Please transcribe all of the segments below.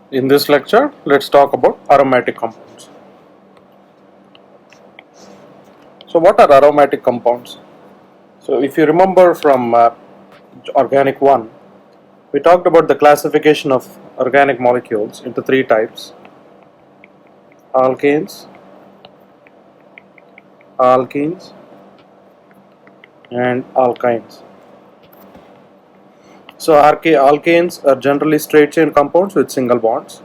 In this lecture, let's talk about aromatic compounds. So what are aromatic compounds? So if you remember from Organic 1, we talked about the classification of organic molecules into three types: alkanes, alkenes, and alkynes. So alkanes are generally straight chain compounds with single bonds.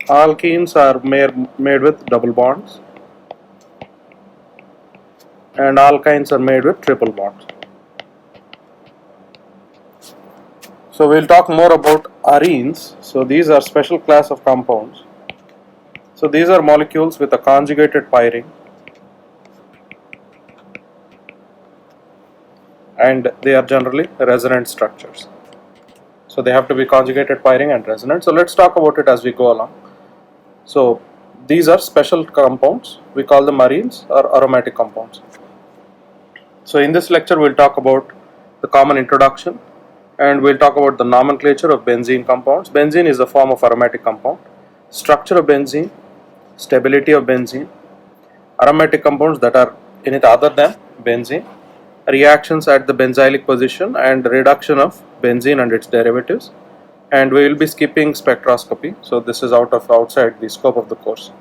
Alkenes are made with double bonds, and alkynes are made with triple bonds. So we'll talk more about arenes. So these are special class of compounds. So these are molecules with a conjugated pi ring, and they are generally resonant structures. So they have to be conjugated pi ring and resonant. So let's talk about it as we go along. So these are special compounds. We call them arenes or aromatic compounds. So in this lecture we'll talk about the common introduction, and we'll talk about the nomenclature of benzene compounds. Benzene is a form of aromatic compound, structure of benzene, stability of benzene, aromatic compounds that are in it other than benzene, reactions at the benzylic position, and reduction of benzene and its derivatives. And we will be skipping spectroscopy, so this is outside the scope of the course.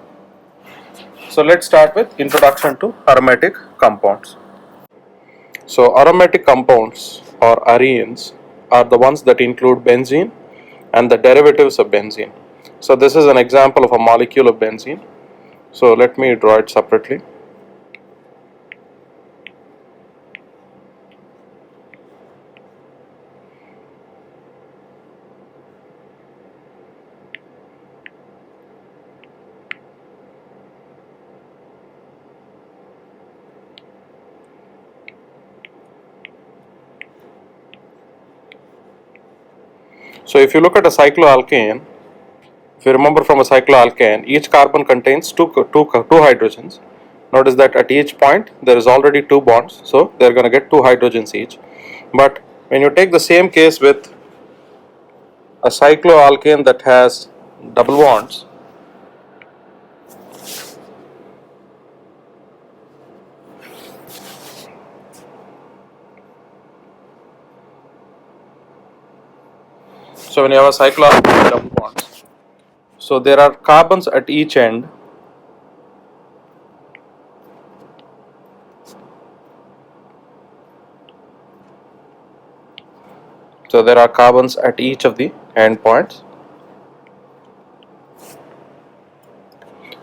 So let's start with introduction to aromatic compounds. So aromatic compounds or arenes are the ones that include benzene and the derivatives of benzene. So this is an example of a molecule of benzene. So let me draw it separately. So if you look at a cycloalkane, if you remember from a cycloalkane, each carbon contains two hydrogens. Notice that at each point there is already two bonds, so they are going to get two hydrogens each. But when you take the same case with a cycloalkane that has double bonds, so when you have a cycloalkane with double bonds, so there are carbons at each end. So there are carbons at each of the endpoints,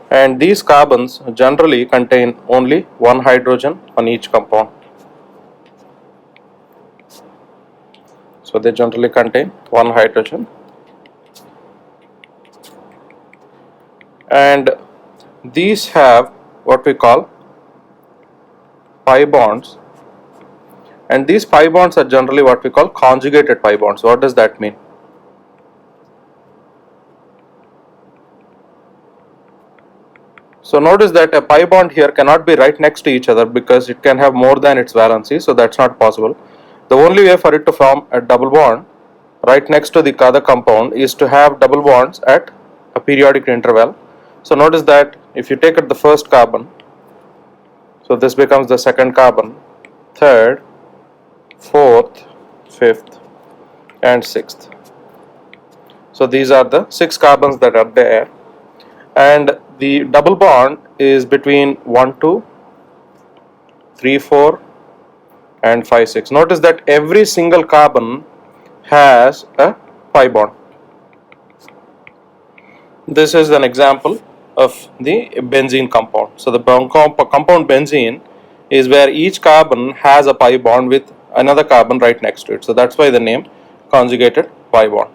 and these carbons generally contain only one hydrogen on each compound. So they generally contain one hydrogen, and these have what we call pi bonds, and these pi bonds are generally what we call conjugated pi bonds. What does that mean? So notice that a pi bond here cannot be right next to each other because it can have more than its valency, so that's not possible. The only way for it to form a double bond right next to the other compound is to have double bonds at a periodic interval. So notice that if you take at the first carbon, so this becomes the second carbon, third, fourth, fifth, and sixth. So these are the 6 carbons that are there, and the double bond is between 1, 2, 3, 4, and 5, 6. Notice that every single carbon has a pi bond. This is an example of the benzene compound. So the compound benzene is where each carbon has a pi bond with another carbon right next to it. So that's why the name conjugated pi bond.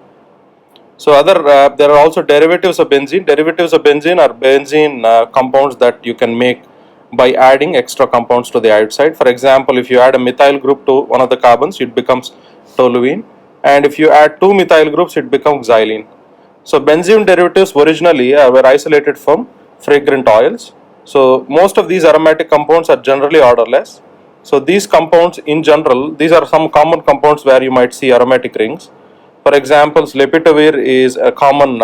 So there are also derivatives of benzene. Derivatives of benzene are benzene compounds that you can make by adding extra compounds to the outside. For example, if you add a methyl group to one of the carbons, it becomes toluene, and if you add 2 methyl groups, it becomes xylene. So benzene derivatives originally were isolated from fragrant oils. So most of these aromatic compounds are generally orderless, So these compounds in general, these are some common compounds where you might see aromatic rings. For example, lepitovir is a common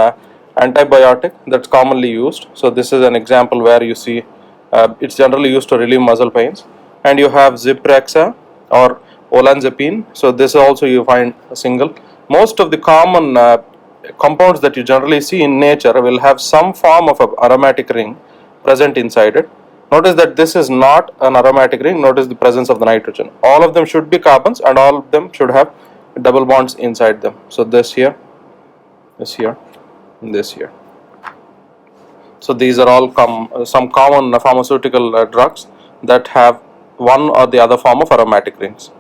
antibiotic that's commonly used. So this is an example where you see it's generally used to relieve muscle pains. And you have Zyprexa or olanzapine. So this also you find a single. Most of the common compounds that you generally see in nature will have some form of an aromatic ring present inside it. Notice that this is not an aromatic ring. Notice the presence of the nitrogen. All of them should be carbons and all of them should have double bonds inside them. So this here, this here, and this here. So these are all some common pharmaceutical drugs that have one or the other form of aromatic rings.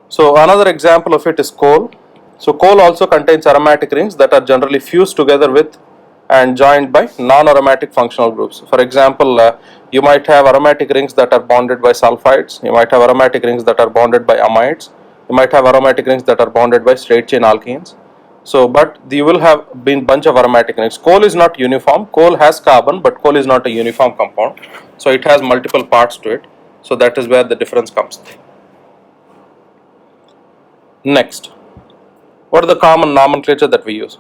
So another example of it is coal. So coal also contains aromatic rings that are generally fused together with and joined by non-aromatic functional groups. For example, you might have aromatic rings that are bonded by sulfides. You might have aromatic rings that are bonded by amides. You might have aromatic rings that are bonded by straight chain alkenes. So, but you will have been bunch of aromatic rings. Coal is not uniform. Coal has carbon, but coal is not a uniform compound. So it has multiple parts to it. So that is where the difference comes. Next, what are the common nomenclature that we use?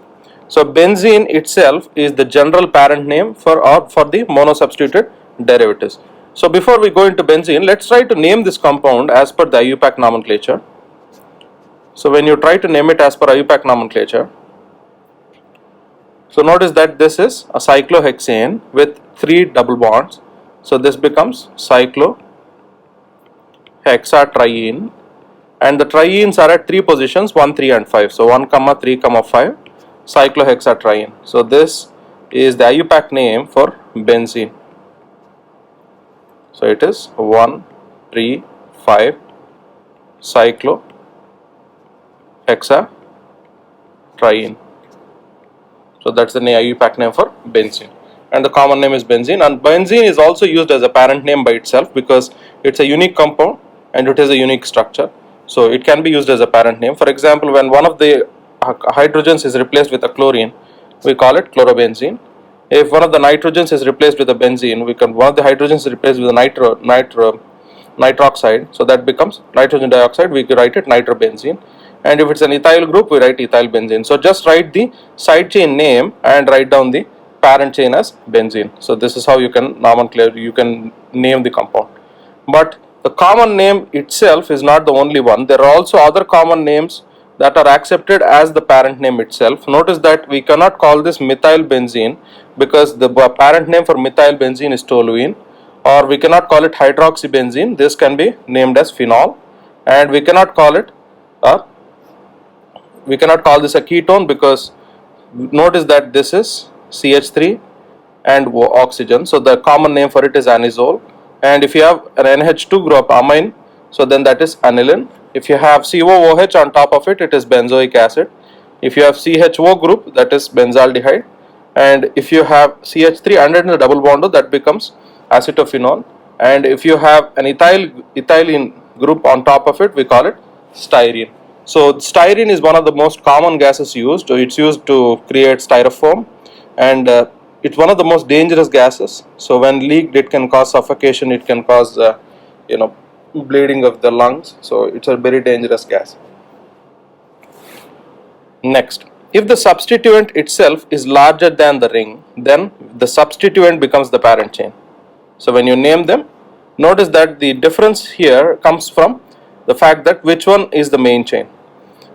So benzene itself is the general parent name for the monosubstituted derivatives. So before we go into benzene, let's try to name this compound as per the IUPAC nomenclature. So when you try to name it as per IUPAC nomenclature, so notice that this is a cyclohexane with 3 double bonds. So this becomes cyclohexatriene, and the trienes are at 3 positions, 1, 3 and 5. So 1, 3, 5, cyclohexatriene. So this is the IUPAC name for benzene. So it is 1, 3, 5 cyclohexatriene. So that's the IUPAC name for benzene, and the common name is benzene. And benzene is also used as a parent name by itself because it's a unique compound and it has a unique structure. So it can be used as a parent name. For example, when one of the hydrogens is replaced with a chlorine, we call it chlorobenzene. If one of the nitrogens is replaced with a benzene, one of the hydrogens is replaced with a nitroxide, so that becomes nitrogen dioxide, we write it nitrobenzene. And if it's an ethyl group, we write ethyl benzene. So just write the side chain name and write down the parent chain as benzene. So this is how you can name the compound. But the common name itself is not the only one. There are also other common names that are accepted as the parent name itself. Notice that we cannot call this methyl benzene because the parent name for methyl benzene is toluene, or we cannot call it hydroxybenzene. This can be named as phenol, and we cannot call this a ketone because notice that this is CH3 and oxygen. So the common name for it is anisole. And if you have an NH2 group amine, so then that is aniline. If you have COOH on top of it, it is benzoic acid. If you have CHO group, that is benzaldehyde. And if you have CH3 and a double bond, that becomes acetophenol. And if you have an ethylene group on top of it, we call it styrene. So styrene is one of the most common gases used. It's used to create styrofoam, and it's one of the most dangerous gases. So when leaked, it can cause suffocation. It can cause bleeding of the lungs. So it's a very dangerous gas. Next, if the substituent itself is larger than the ring, then the substituent becomes the parent chain. So when you name them, notice that the difference here comes from the fact that which one is the main chain.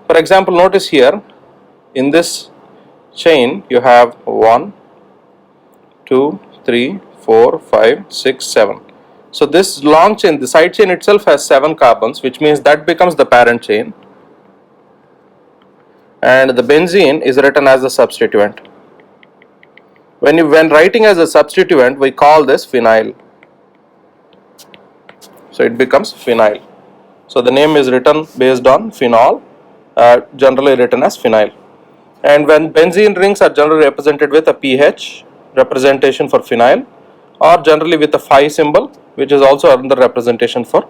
For example, notice here in this chain you have 1, 2, 3, 4, 5, 6, 7. So this long chain, the side chain itself has 7 carbons, which means that becomes the parent chain, and the benzene is written as the substituent. When writing as a substituent, we call this phenyl. So it becomes phenyl. So the name is written based on phenol, generally written as phenyl. And when benzene rings are generally represented with a pH representation for phenyl, or generally with a phi symbol, which is also another representation for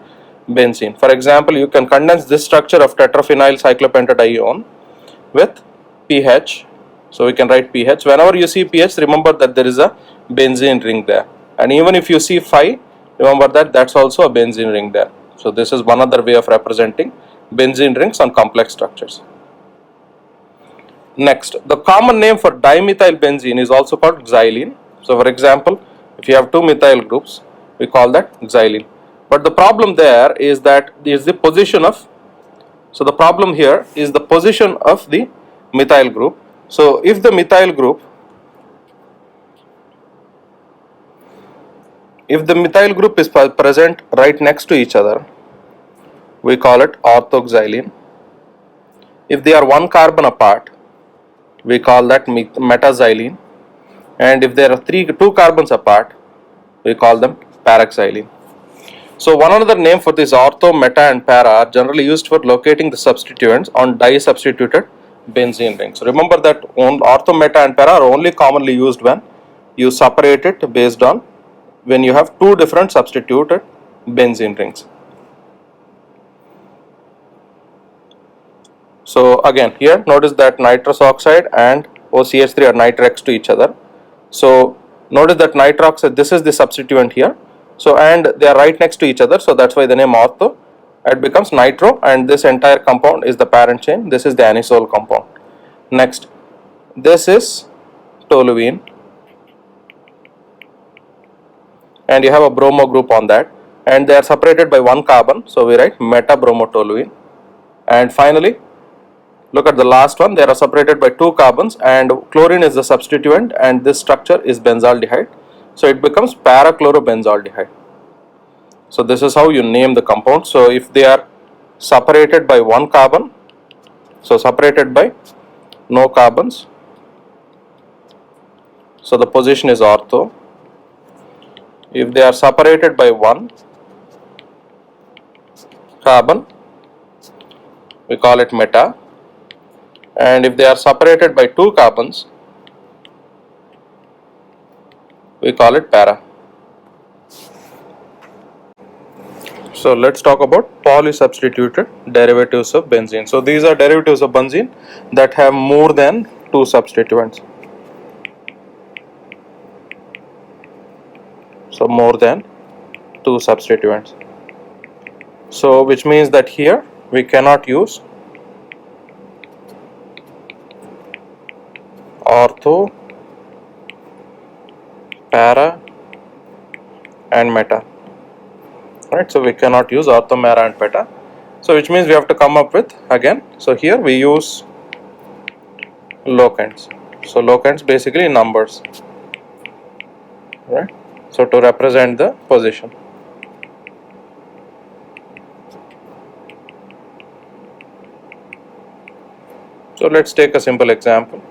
benzene. For example, you can condense this structure of tetraphenyl cyclopentadiene with pH. So we can write pH. Whenever you see pH, remember that there is a benzene ring there. And even if you see phi, Remember that that's also a benzene ring there. So this is one other way of representing benzene rings on complex structures. Next, the common name for dimethyl benzene is also called xylene. So for example, if you have two methyl groups, we call that xylene. But the problem there is that is the position of, so the problem here is the position of the methyl group. So if the methyl group is present right next to each other, we call it orthoxylene. If they are one carbon apart, we call that metaxylene. And if there are two carbons apart, we call them paraxylene. So one another name for this ortho, meta and para are generally used for locating the substituents on di-substituted benzene rings. So remember that ortho, meta and para are only commonly used when you separate it based on when you have two different substituted benzene rings. So again here notice that nitrous oxide and OCH3 are nitrex to each other. So notice that nitroxide, this is the substituent here. So and they are right next to each other, so that's why the name ortho. It becomes nitro, and this entire compound is the parent chain. This is the anisole compound. Next, this is toluene, and you have a bromo group on that, and they are separated by one carbon, so we write metabromotoluene. And finally, look at the last one, they are separated by two carbons, and chlorine is the substituent, and this structure is benzaldehyde, so it becomes parachlorobenzaldehyde. So this is how you name the compound. So if they are separated by one carbon, so separated by no carbons, so the position is ortho. If they are separated by one carbon, we call it meta, and if they are separated by two carbons, we call it para. So let's talk about polysubstituted derivatives of benzene. So these are derivatives of benzene that have more than two substituents. So more than two substituents. So which means that here we cannot use ortho, para and meta. Right, so we cannot use ortho, para and meta. So which means we have to come up with again. So here we use locants. So locants basically numbers. Right. So to represent the position. So let's take a simple example.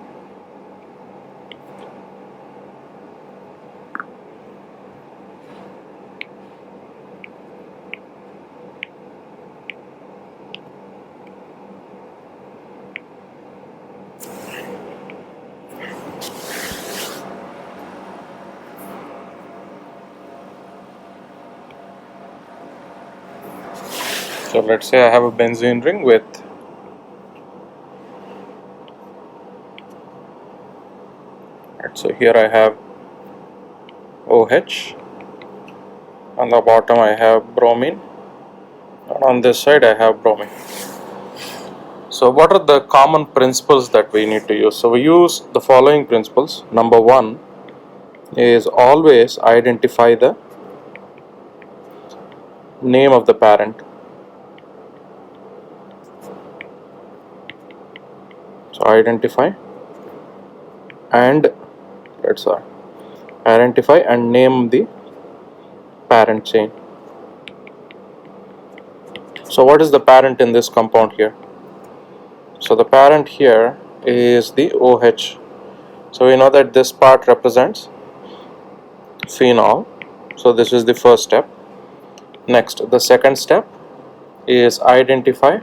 So let's say I have a benzene ring with so here I have OH, on the bottom I have bromine, and on this side I have bromine. So what are the common principles that we need to use? So we use the following principles. Number one is always identify the name of the parent. So identify and identify and name the parent chain. So what is the parent in this compound here? So the parent here is the OH. So we know that this part represents phenol. So this is the first step. Next, the second step is identify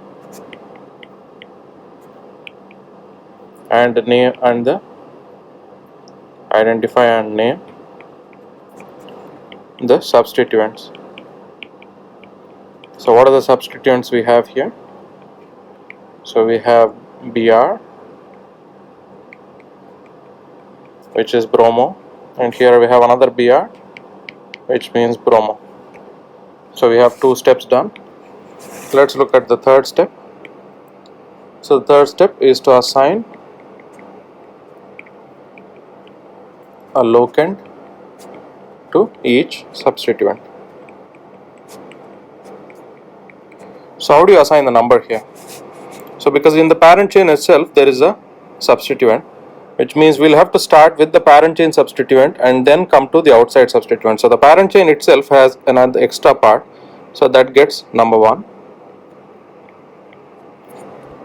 and name and the identify and name the substituents. So what are the substituents we have here? So we have Br, which is bromo, and here we have another Br, which means bromo. So we have 2 steps done. Let's look at the third step. So the third step is to assign a locand to each substituent. So how do you assign the number here? So because in the parent chain itself there is a substituent, which means we'll have to start with the parent chain substituent and then come to the outside substituent. So the parent chain itself has another extra part, so that gets number 1.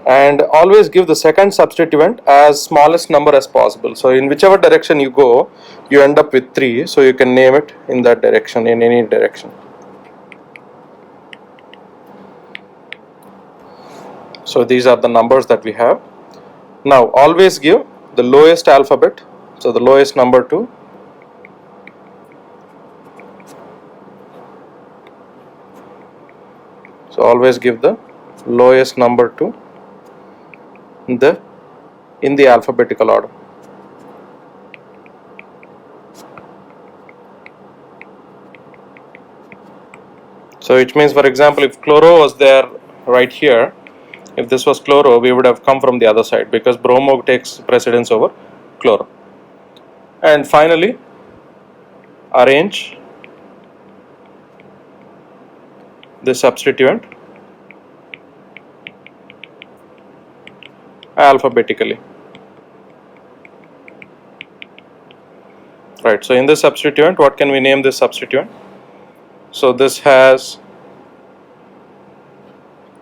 And always give the second substituent as smallest number as possible. So in whichever direction you go, you end up with 3, so you can name it in that direction, in any direction. So these are the numbers that we have. Now always give the lowest alphabet, so the lowest number to always give the lowest number to in the alphabetical order. So which means, for example, if chloro was there right here, if this was chloro, we would have come from the other side because bromo takes precedence over chloro. And finally, arrange the substituent alphabetically. Right, so in this substituent, what can we name this substituent? So this has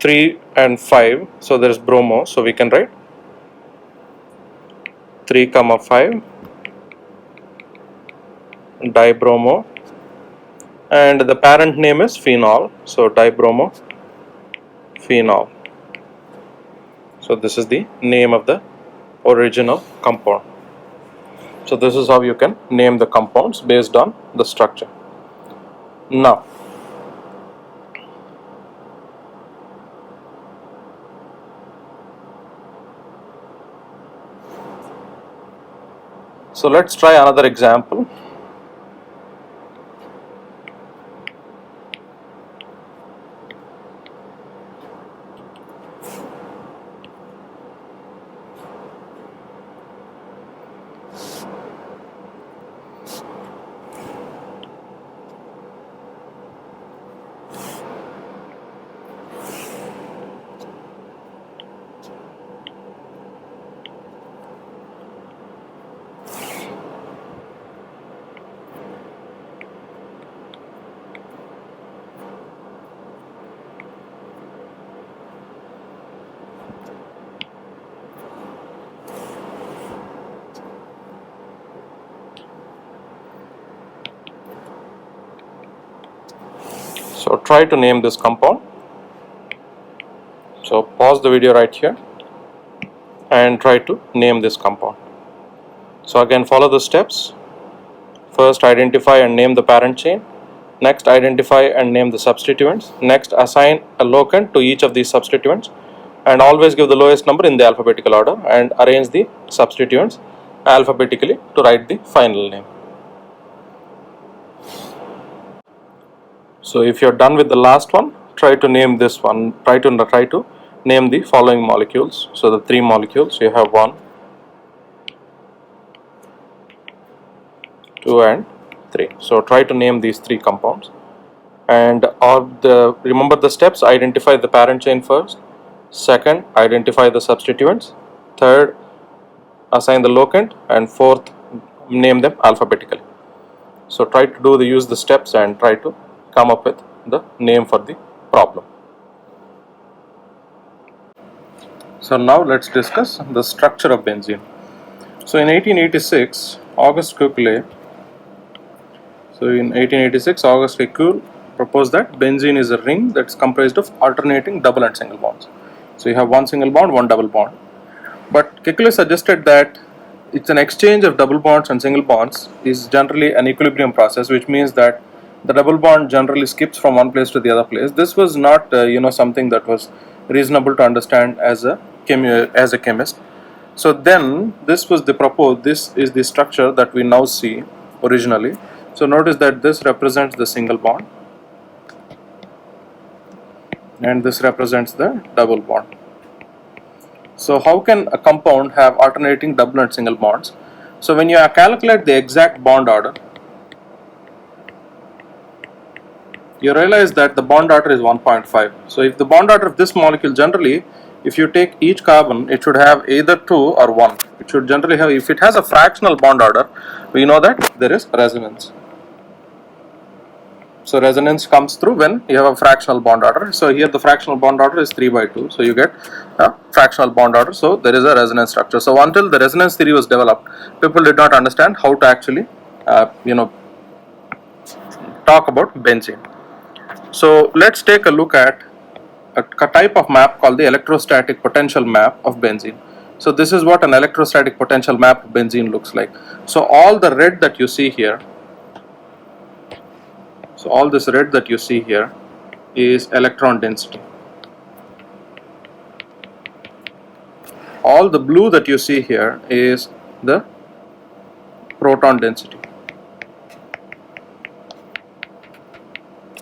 3 and 5, so there is bromo, so we can write 3, 5 dibromo, and the parent name is phenol, so dibromo phenol. So this is the name of the original compound. So this is how you can name the compounds based on the structure. Now so let's try another example. So try to name this compound. So pause the video right here and try to name this compound. So again, follow the steps. First, identify and name the parent chain. Next, identify and name the substituents. Next, assign a locand to each of these substituents, and always give the lowest number in the alphabetical order, and arrange the substituents alphabetically to write the final name. So if you're done with the last one, try to name this one. Try to name the following molecules. So the 3 molecules, you have 1, 2 and 3. So try to name these 3 compounds, and remember the steps. Identify the parent chain first. Second, identify the substituents. Third, assign the locand, and fourth, name them alphabetically. So try to use the steps and try to come up with the name for the problem. So now let's discuss the structure of benzene. So in 1886, Auguste Kekule proposed that benzene is a ring that's comprised of alternating double and single bonds. So you have one single bond, one double bond. But Kekule suggested that it's an exchange of double bonds and single bonds is generally an equilibrium process, which means that the double bond generally skips from one place to the other place. This was not something that was reasonable to understand as a chemist. So then this is the structure that we now see originally. So notice that this represents the single bond, and this represents the double bond. So how can a compound have alternating double and single bonds? So when you calculate the exact bond order, you realize that the bond order is 1.5. So if the bond order of this molecule, generally if you take each carbon, it should have either 2 or 1. It should generally have, if it has a fractional bond order, we know that there is resonance. So resonance comes through when you have a fractional bond order. So here the fractional bond order is 3/2. So you get a fractional bond order. So there is a resonance structure. So until the resonance theory was developed, people did not understand how to actually, talk about benzene. So let's take a look at a type of map called the electrostatic potential map of benzene. So this is what an electrostatic potential map of benzene looks like. So all the red that you see here, so all this red that you see here is electron density. All the blue that you see here is the proton density.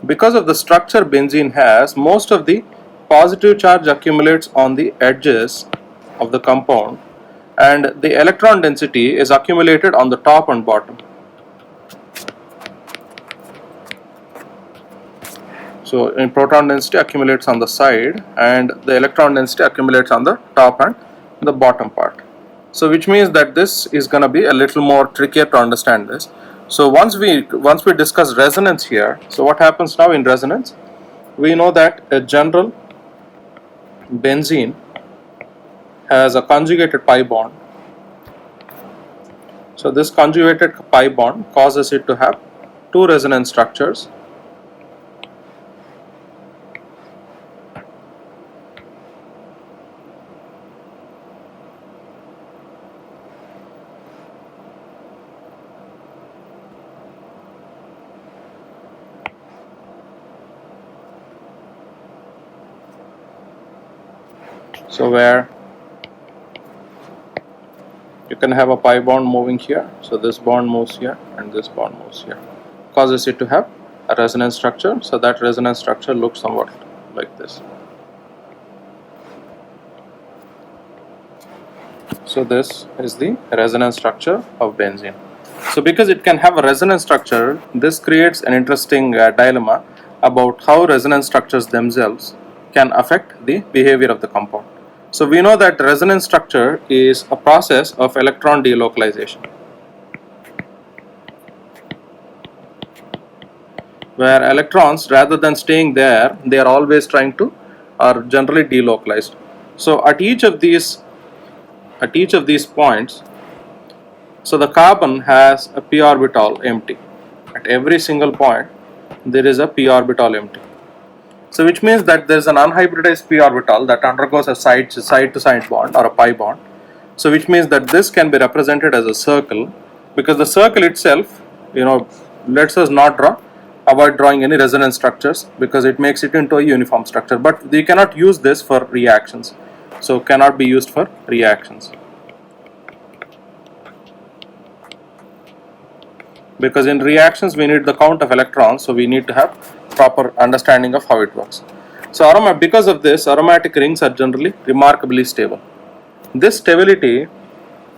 Because of the structure benzene has, most of the positive charge accumulates on the edges of the compound, and the electron density is accumulated on the top and bottom. So in proton density accumulates on the side, and the electron density accumulates on the top and the bottom part. So which means that this is going to be a little more trickier to understand this. So once we discuss resonance here, so what happens now in resonance? We know that a general benzene has a conjugated pi bond. So this conjugated pi bond causes it to have two resonance structures. So where you can have a pi bond moving here, so this bond moves here and this bond moves here, causes it to have a resonance structure. So that resonance structure looks somewhat like this. So this is the resonance structure of benzene. So because it can have a resonance structure, this creates an interesting dilemma about how resonance structures themselves can affect the behavior of the compound. So we know that resonance structure is a process of electron delocalization, where electrons, rather than staying there, they are always trying to, are generally delocalized. So at each of these points, so the carbon has a p orbital empty. At every single point there is a p orbital empty. So which means that there is an unhybridized p orbital that undergoes a side to side bond or a pi bond. So which means that this can be represented as a circle, because the circle itself, lets us not avoid drawing any resonance structures, because it makes it into a uniform structure. But you cannot use this for reactions. So cannot be used for reactions, because in reactions we need the count of electrons, so we need to have proper understanding of how it works. So because of this, aromatic rings are generally remarkably stable. This stability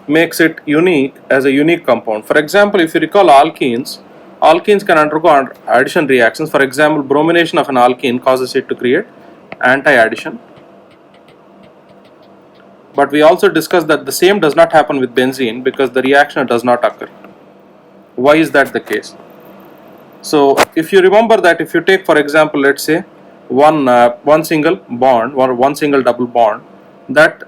makes it unique as a unique compound. For example, if you recall alkenes can undergo addition reactions. For example, bromination of an alkene causes it to create anti-addition. But we also discussed that the same does not happen with benzene, because the reaction does not occur. Why is that the case? So if you remember that, if you take, for example, let's say one single bond or one single double bond, that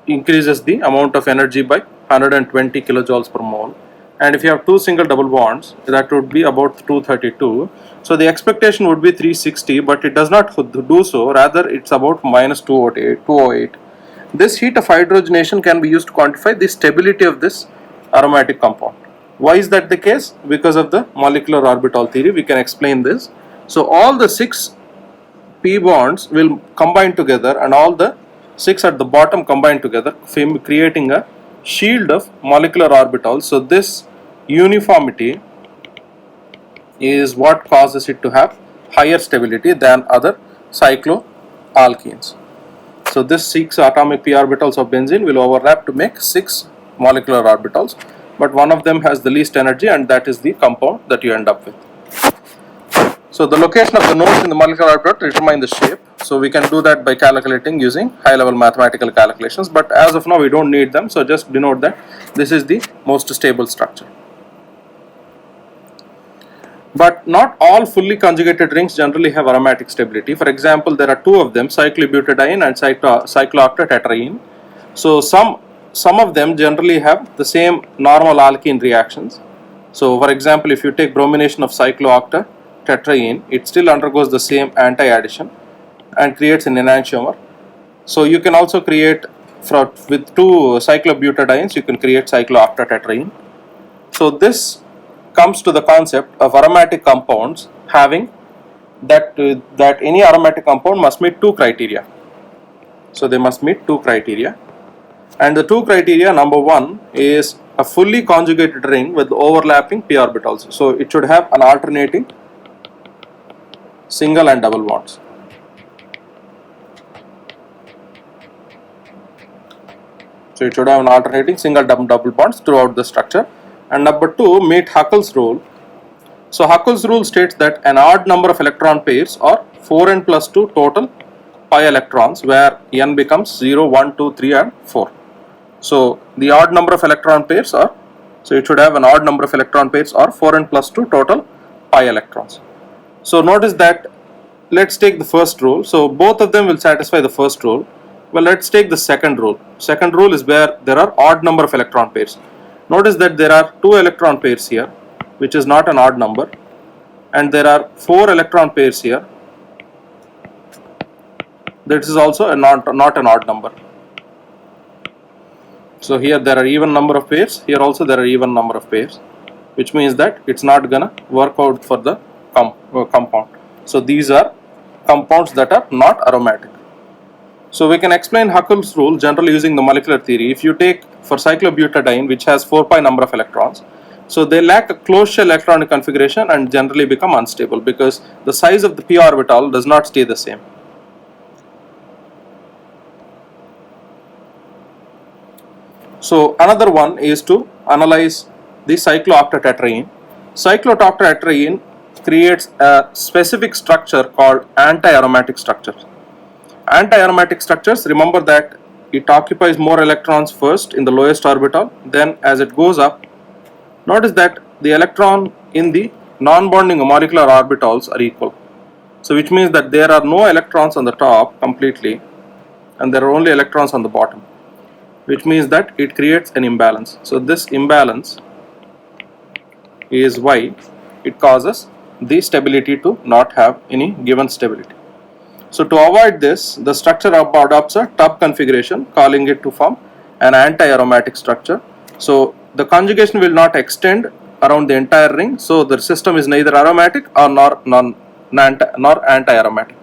increases the amount of energy by 120 kilojoules per mole, and if you have two single double bonds, that would be about 232. So the expectation would be 360, but it does not do so, rather it's about minus 208. This heat of hydrogenation can be used to quantify the stability of this aromatic compound. Why is that the case? Because of the molecular orbital theory, we can explain this. So all the 6 p bonds will combine together, and all the 6 at the bottom combine together, creating a shield of molecular orbitals. So this uniformity is what causes it to have higher stability than other cyclo alkenes. So this 6 atomic p orbitals of benzene will overlap to make 6 molecular orbitals, but one of them has the least energy, and that is the compound that you end up with. So the location of the nodes in the molecular orbital determine the shape. So we can do that by calculating using high-level mathematical calculations, but as of now we don't need them, so just denote that this is the most stable structure. But not all fully conjugated rings generally have aromatic stability. For example, there are two of them, cyclobutadiene and cyclooctatetraene. So some of them generally have the same normal alkene reactions. So for example, if you take bromination of cyclooctatetraene, it still undergoes the same anti-addition and creates an enantiomer. So you can also create, with two cyclobutadienes, you can create cyclooctatetraene. So this comes to the concept of aromatic compounds having that any aromatic compound must meet two criteria. So they must meet two criteria, and the two criteria, number one is a fully conjugated ring with overlapping p orbitals. So it should have an alternating single and double bonds. So it should have an alternating single double bonds throughout the structure. And number two, meet Huckel's rule. So Huckel's rule states that an odd number of electron pairs or 4n plus 2 total pi electrons, where n becomes 0, 1, 2, 3 and 4. So the odd number of electron pairs are, so it should have an odd number of electron pairs or 4n plus 2 total pi electrons. So notice that, let's take the first rule. So both of them will satisfy the first rule. Well, let's take the second rule. Second rule is where there are odd number of electron pairs. Notice that there are 2 electron pairs here, which is not an odd number, and there are 4 electron pairs here. That is also not an odd number. So here there are even number of pairs, here also there are even number of pairs, which means that it's not gonna work out for the compound. So these are compounds that are not aromatic. So we can explain Huckel's rule generally using the molecular theory. If you take for cyclobutadiene, which has 4 pi number of electrons, so they lack a closed shell electronic configuration and generally become unstable because the size of the p orbital does not stay the same. So another one is to analyze the cyclooctatetraene. Cyclooctatetraene creates a specific structure called anti-aromatic structure. Anti-aromatic structures, remember that it occupies more electrons first in the lowest orbital, then as it goes up, notice that the electron in the non-bonding molecular orbitals are equal. So which means that there are no electrons on the top completely and there are only electrons on the bottom, which means that it creates an imbalance. So this imbalance is why it causes the stability to not have any given stability. So to avoid this, the structure adopts a tub configuration, calling it to form an anti-aromatic structure. So the conjugation will not extend around the entire ring, so the system is neither aromatic or nor anti-aromatic.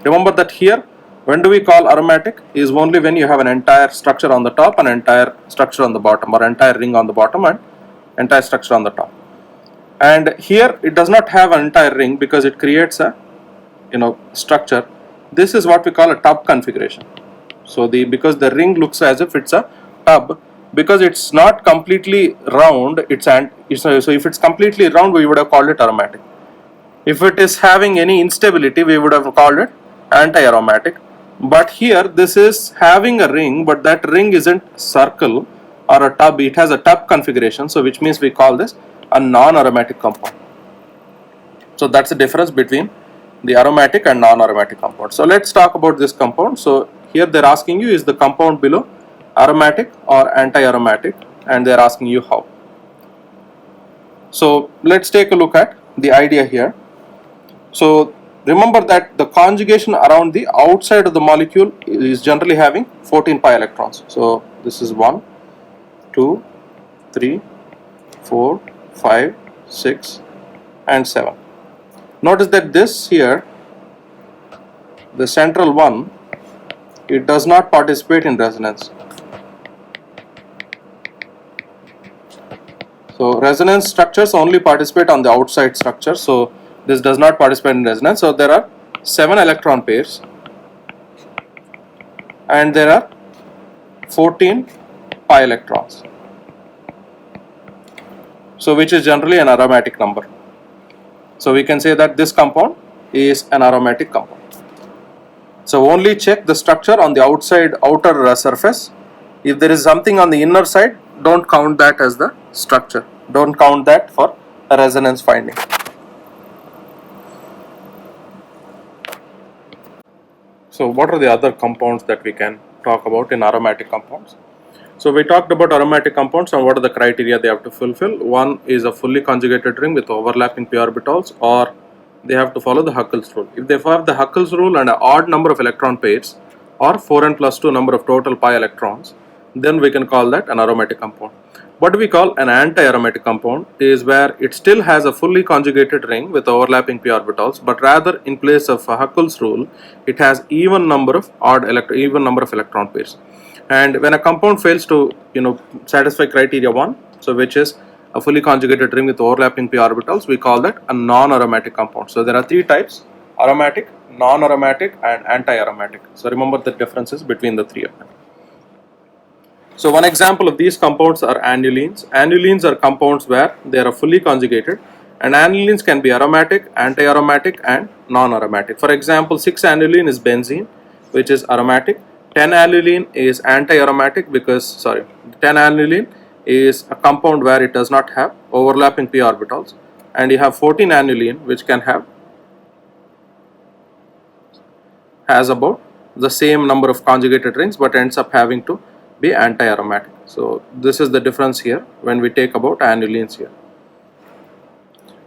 Remember that here, when do we call aromatic is only when you have an entire structure on the top and entire structure on the bottom, or entire ring on the bottom and entire structure on the top. And here it does not have an entire ring because it creates a structure. This is what we call a tub configuration. So because the ring looks as if it's a tub, because it's not completely round, so if it's completely round, we would have called it aromatic. If it is having any instability, we would have called it anti-aromatic. But here this is having a ring, but that ring isn't circle or a tub, it has a tub configuration, so which means we call this a non-aromatic compound. So that's the difference between the aromatic and non-aromatic compound. So let's talk about this compound. So here they're asking you, is the compound below aromatic or anti-aromatic, and they're asking you how. So let's take a look at the idea here. So remember that the conjugation around the outside of the molecule is generally having 14 pi electrons. So this is 1, 2, 3, 4, 5, 6 and 7. Notice that this here, the central one, it does not participate in resonance. So resonance structures only participate on the outside structure, so this does not participate in resonance. So there are 7 electron pairs and there are 14 pi electrons. So which is generally an aromatic number. So we can say that this compound is an aromatic compound. So only check the structure on the outer surface. If there is something on the inner side, don't count that as the structure. Don't count that for a resonance finding. So what are the other compounds that we can talk about in aromatic compounds? So we talked about aromatic compounds and what are the criteria they have to fulfill. One is a fully conjugated ring with overlapping p orbitals, or they have to follow the Huckel's rule. If they have the Huckel's rule and an odd number of electron pairs, or 4n plus 2 number of total pi electrons, then we can call that an aromatic compound. What we call an anti-aromatic compound is where it still has a fully conjugated ring with overlapping p orbitals, but rather in place of Huckel's rule, it has even number of electron pairs. And when a compound fails to satisfy criteria 1, so which is a fully conjugated ring with overlapping p orbitals, we call that a non-aromatic compound. So there are three types: aromatic, non-aromatic and anti-aromatic. So remember the differences between the three of them. So one example of these compounds are annulenes. Annulenes are compounds where they are fully conjugated, and annulenes can be aromatic, anti-aromatic and non-aromatic. For example, 6-annulene is benzene, which is aromatic. 10-annulene is anti-aromatic because 10-annulene is a compound where it does not have overlapping p orbitals, and you have 14-annulene which has about the same number of conjugated rings but ends up having to be anti-aromatic. So this is the difference here when we take about annulenes here.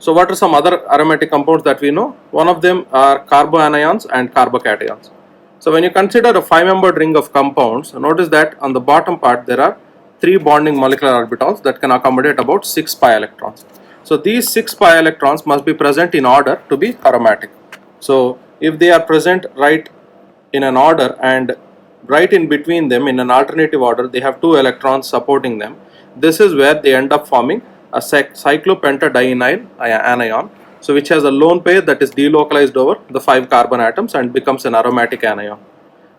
So what are some other aromatic compounds that we know? One of them are carboanions and carbocations. So when you consider a 5-membered ring of compounds, notice that on the bottom part there are 3 bonding molecular orbitals that can accommodate about 6 pi electrons. So these 6 pi electrons must be present in order to be aromatic. So if they are present right in an order and right in between them in an alternative order, they have 2 electrons supporting them. This is where they end up forming a cyclopentadienyl anion, so which has a lone pair that is delocalized over the 5 carbon atoms and becomes an aromatic anion.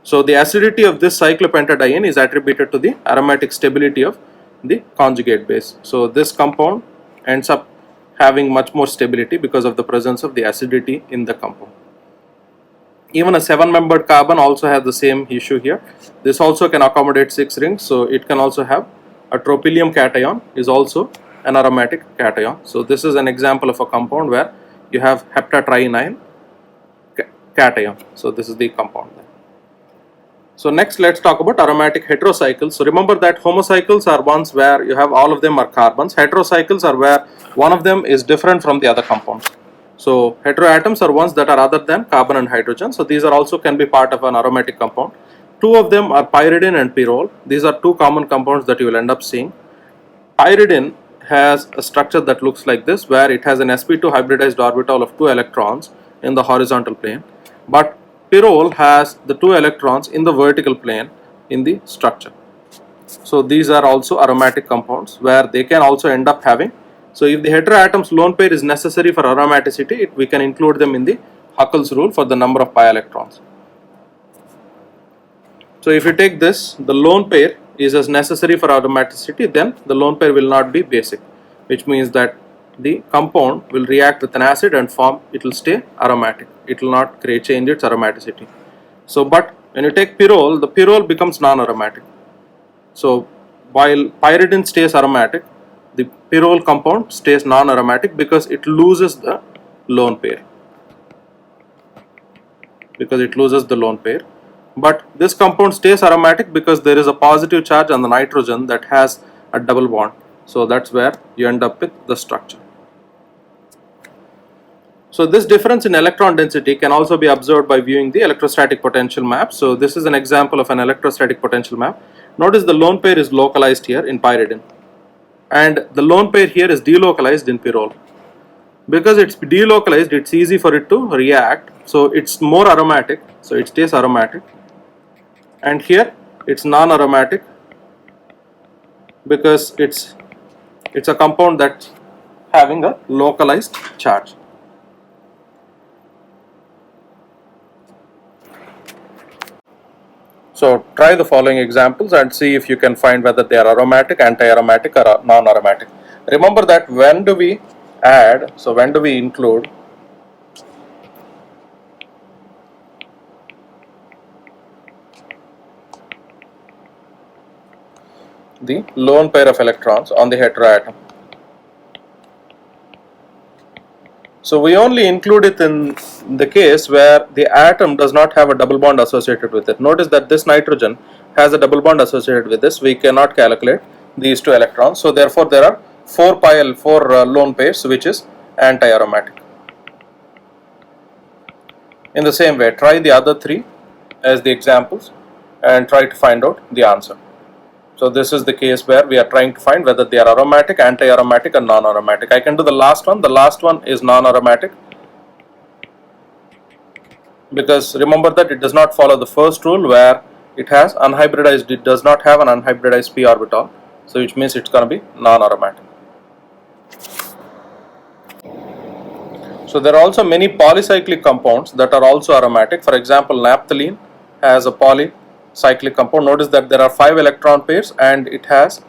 So the acidity of this cyclopentadiene is attributed to the aromatic stability of the conjugate base. So this compound ends up having much more stability because of the presence of the acidity in the compound. Even a 7-membered carbon also has the same issue here. This also can accommodate 6 rings, so it can also have a tropylium cation is also an aromatic cation. So this is an example of a compound where you have heptatrienyl cation. So this is the compound there. So next let's talk about aromatic heterocycles. So remember that homocycles are ones where you have all of them are carbons. Heterocycles are where one of them is different from the other compounds. So heteroatoms are ones that are other than carbon and hydrogen. So these are also can be part of an aromatic compound. 2 of them are pyridine and pyrrole. These are 2 common compounds that you will end up seeing. Pyridine has a structure that looks like this, where it has an sp2 hybridized orbital of 2 electrons in the horizontal plane, but pyrrole has the 2 electrons in the vertical plane in the structure. So these are also aromatic compounds where they can also end up having. So if the heteroatom's lone pair is necessary for aromaticity, we can include them in the Huckel's rule for the number of pi electrons. So if you take this, the lone pair is as necessary for aromaticity, then the lone pair will not be basic, which means that the compound will react with an acid and form, it will stay aromatic. It will not change its aromaticity. So but when you take pyrrole, the pyrrole becomes non-aromatic. So while pyridine stays aromatic, the pyrrole compound stays non-aromatic because it loses the lone pair. But this compound stays aromatic because there is a positive charge on the nitrogen that has a double bond. So that's where you end up with the structure. So this difference in electron density can also be observed by viewing the electrostatic potential map. So this is an example of an electrostatic potential map. Notice the lone pair is localized here in pyridine, and the lone pair here is delocalized in pyrrole. Because it's delocalized, it's easy for it to react, so it's more aromatic, so it stays aromatic. And here it's non-aromatic because it's a compound that's having a localized charge. So try the following examples and see if you can find whether they are aromatic, anti-aromatic or non-aromatic. Remember that when do we add, so when do we include the lone pair of electrons on the heteroatom? So we only include it in the case where the atom does not have a double bond associated with it. Notice that this nitrogen has a double bond associated with this. We cannot calculate these two electrons. So therefore there are 4 lone pairs, which is anti-aromatic. In the same way, try the other 3 as the examples and try to find out the answer. So this is the case where we are trying to find whether they are aromatic, anti-aromatic or non-aromatic. I can do the last one. The last one is non-aromatic, because remember that it does not follow the first rule where it has unhybridized, it does not have an unhybridized p orbital, so which means it's going to be non-aromatic. So there are also many polycyclic compounds that are also aromatic. For example, naphthalene has a polycyclic compound. Notice that there are 5 electron pairs and it has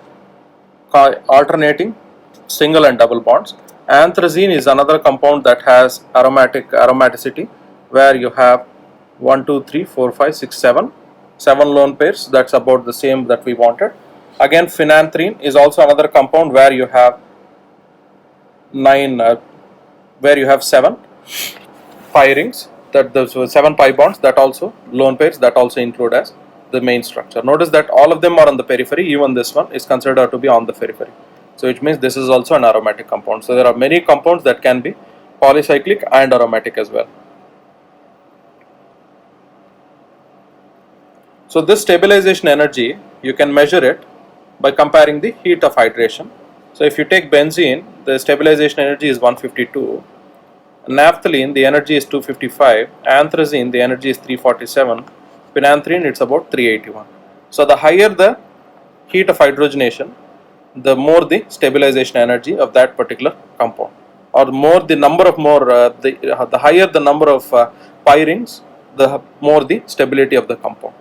alternating single and double bonds. Anthracene is another compound that has aromaticity, where you have 1, 2, 3, 4, 5, 6, 7 lone pairs. That's about the same that we wanted. Again, phenanthrene is also another compound where you have 7 pi rings, that those 7 pi bonds, that also lone pairs, that also include as the main structure. Notice that all of them are on the periphery. Even this one is considered to be on the periphery, so it means this is also an aromatic compound. So there are many compounds that can be polycyclic and aromatic as well. So this stabilization energy, you can measure it by comparing the heat of hydration. So if you take benzene, the stabilization energy is 152, naphthalene the energy is 255, anthracene the energy is 347, phenanthrene it's about 381. So the higher the heat of hydrogenation, the more the stabilization energy of that particular compound, or more the number of the higher the number of pi rings, the more the stability of the compound.